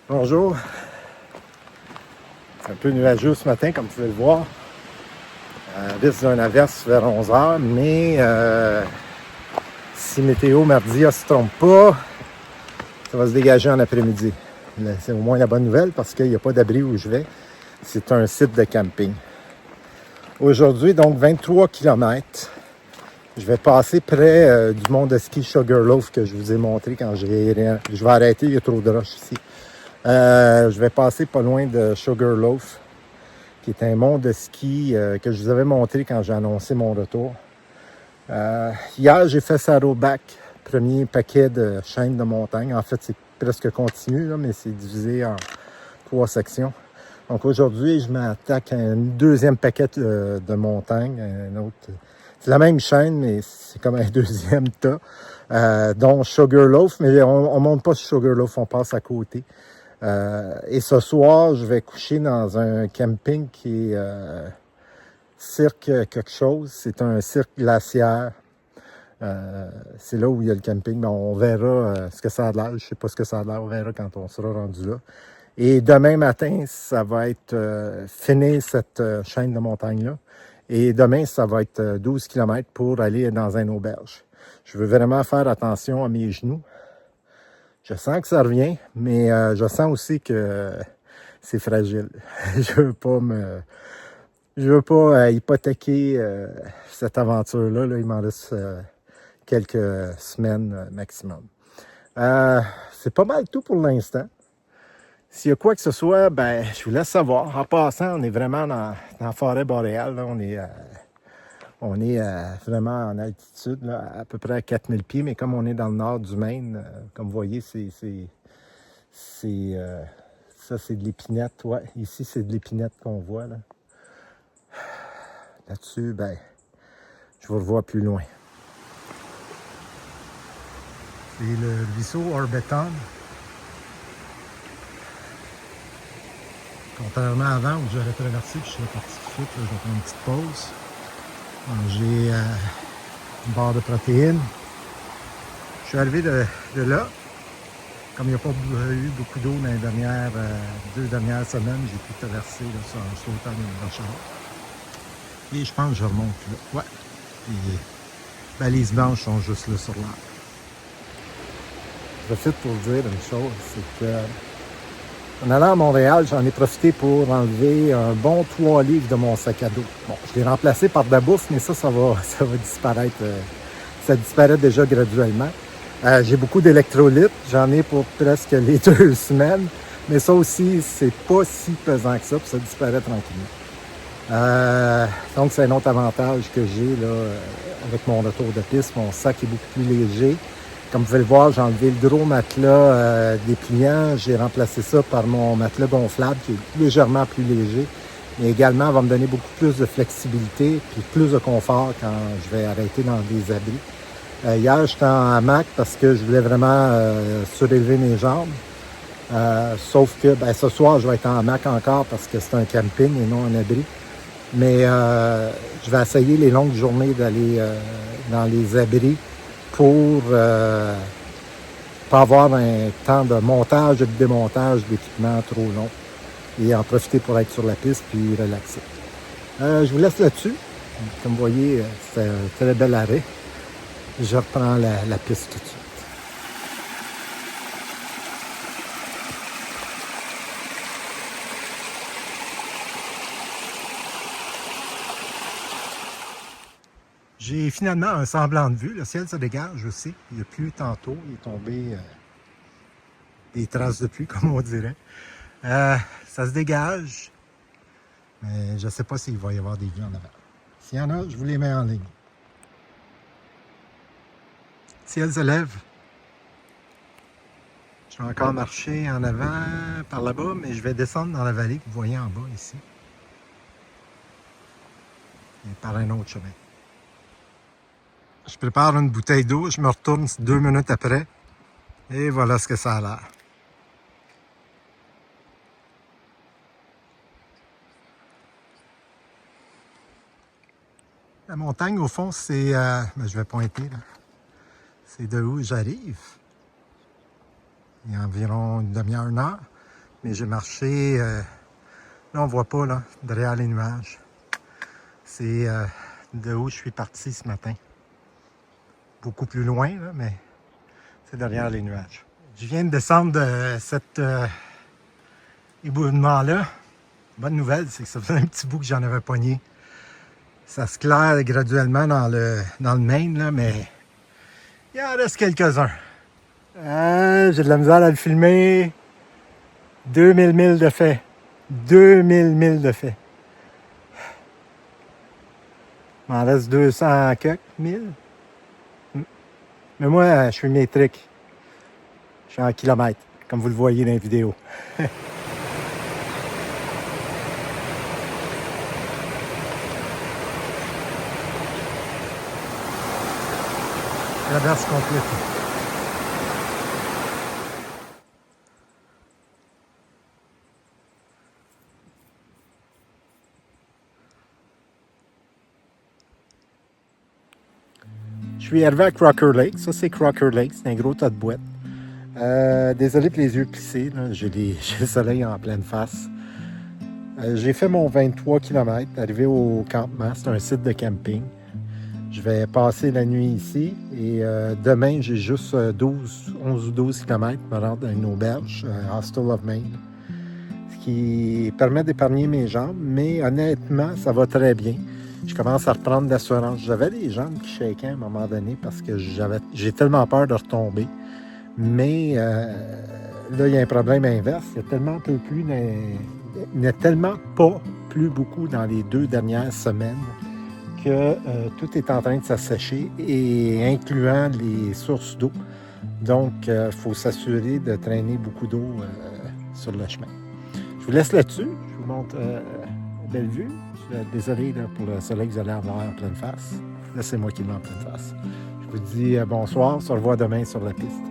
Bonjour. C'est un peu nuageux ce matin, comme vous pouvez le voir. Risque d'une averse vers 11 h, mais si Météo Mardia ne se trompe pas, ça va se dégager en après-midi. C'est au moins la bonne nouvelle parce qu'il n'y a pas d'abri où je vais. C'est un site de camping. Aujourd'hui, donc 23 km. Je vais passer près du mont de ski Sugarloaf que je vous ai montré quand je vais arrêter, il y a trop de roches ici. Je vais passer pas loin de Sugarloaf, qui est un mont de ski que je vous avais montré quand j'ai annoncé mon retour. Hier, j'ai fait Saddleback, premier paquet de chaînes de montagne. En fait, c'est presque continu, là, mais c'est divisé en 3 sections. Donc aujourd'hui, je m'attaque à un deuxième paquet de montagne, un autre. C'est la même chaîne, mais c'est comme un deuxième tas, dont Sugarloaf, mais on ne monte pas sur Sugarloaf, on passe à côté. Et ce soir, je vais coucher dans un camping qui est cirque quelque chose. C'est un cirque glaciaire. C'est là où il y a le camping. Mais on verra ce que ça a l'air. Je ne sais pas ce que ça a l'air. On verra quand on sera rendu là. Et demain matin, ça va être finir cette chaîne de montagne-là. Et demain, ça va être 12 km pour aller dans une auberge. Je veux vraiment faire attention à mes genoux. Je sens que ça revient, mais je sens aussi que c'est fragile. Je veux pas hypothéquer cette aventure-là. Là. Il m'en reste quelques semaines maximum. C'est pas mal tout pour l'instant. S'il y a quoi que ce soit, ben je vous laisse savoir. En passant, on est vraiment dans la forêt boréale. Là. On est vraiment en altitude, là, à peu près à 4000 pieds, mais comme on est dans le nord du Maine, comme vous voyez, ça, c'est de l'épinette. Ouais, ici, c'est de l'épinette qu'on voit. Là. Là-dessus, ben, je vous revois plus loin. C'est le ruisseau Orbeton. Contrairement à avant où j'aurais traversé, puis je serais parti tout de suite, là, je vais prendre une petite pause. Manger une barre de protéines. Je suis arrivé de là. Comme il n'y a pas eu beaucoup d'eau dans les dernières 2 dernières semaines, j'ai pu traverser là, en sautant une rochard. Et je pense que je remonte là. Ouais. Les balises blanches sont juste là sur l'arbre. Je profite pour dire une chose, c'est que en allant à Montréal, j'en ai profité pour enlever un bon 3 livres de mon sac à dos. Bon, je l'ai remplacé par de la bouffe, mais ça va disparaître. Ça disparaît déjà graduellement. J'ai beaucoup d'électrolytes. J'en ai pour presque les 2 semaines. Mais ça aussi, c'est pas si pesant que ça, puis ça disparaît tranquillement. Donc, c'est un autre avantage que j'ai là avec mon retour de piste. Mon sac est beaucoup plus léger. Comme vous pouvez le voir, j'ai enlevé le gros matelas dépliant. J'ai remplacé ça par mon matelas gonflable qui est légèrement plus léger. Mais également, va me donner beaucoup plus de flexibilité et plus de confort quand je vais arrêter dans des abris. Hier, j'étais en hamac parce que je voulais vraiment surélever mes jambes. Sauf que ben, ce soir, je vais être en hamac encore parce que c'est un camping et non un abri. Mais je vais essayer les longues journées d'aller dans les abris pour pas avoir un temps de montage et de démontage d'équipement trop long et en profiter pour être sur la piste puis relaxer. Je vous laisse là-dessus. Comme vous voyez, c'est un très bel arrêt. Je reprends la piste tout de suite. J'ai finalement un semblant de vue. Le ciel se dégage aussi. Il a plu tantôt. Il est tombé des traces de pluie, comme on dirait. Ça se dégage. Mais je ne sais pas s'il va y avoir des vues en avant. S'il y en a, je vous les mets en ligne. Le ciel se lève. Je vais encore marcher en avant par là-bas, mais je vais descendre dans la vallée que vous voyez en bas ici. Et par un autre chemin. Je prépare une bouteille d'eau, je me retourne 2 minutes après. Et voilà ce que ça a l'air. La montagne, au fond, c'est... je vais pointer, là. C'est de où j'arrive. Il y a environ une demi-heure, 1 heure. Mais j'ai marché, là on voit pas, là, derrière les nuages. C'est de où je suis parti ce matin. Beaucoup plus loin, là, mais c'est derrière les nuages. Je viens de descendre de cet éboulement-là. Bonne nouvelle, c'est que ça faisait un petit bout que j'en avais pogné. Ça se claire graduellement dans le Maine, là, mais il en reste quelques-uns. J'ai de la misère à le filmer. 2000 milles de fait. 2000 milles de fait. Il m'en reste 200 quelques mille. Mais moi, je suis métrique. Je suis en kilomètres, comme vous le voyez dans les vidéos. Traverse complète. Je suis arrivé à Crocker Lake. Ça, c'est Crocker Lake. C'est un gros tas de boîtes. Désolé pour les yeux plissés. J'ai le soleil en pleine face. J'ai fait mon 23 km, arrivé au campement. C'est un site de camping. Je vais passer la nuit ici. Et demain, j'ai juste 11 ou 12 km pour me rendre à une auberge, Hostel of Maine. Ce qui permet d'épargner mes jambes. Mais honnêtement, ça va très bien. Je commence à reprendre l'assurance. J'avais les jambes qui shakaient à un moment donné parce que j'ai tellement peur de retomber. Mais là, il y a un problème inverse. Il y a tellement peu plu, il n'y a tellement pas plu beaucoup dans les 2 dernières semaines que tout est en train de s'assécher, et incluant les sources d'eau. Donc, il faut s'assurer de traîner beaucoup d'eau sur le chemin. Je vous laisse là-dessus. Je vous montre belle vue. Désolé là, pour le soleil que vous allez avoir en pleine face. Là, c'est moi qui l'ai en pleine face. Je vous dis bonsoir. On se revoit demain sur la piste.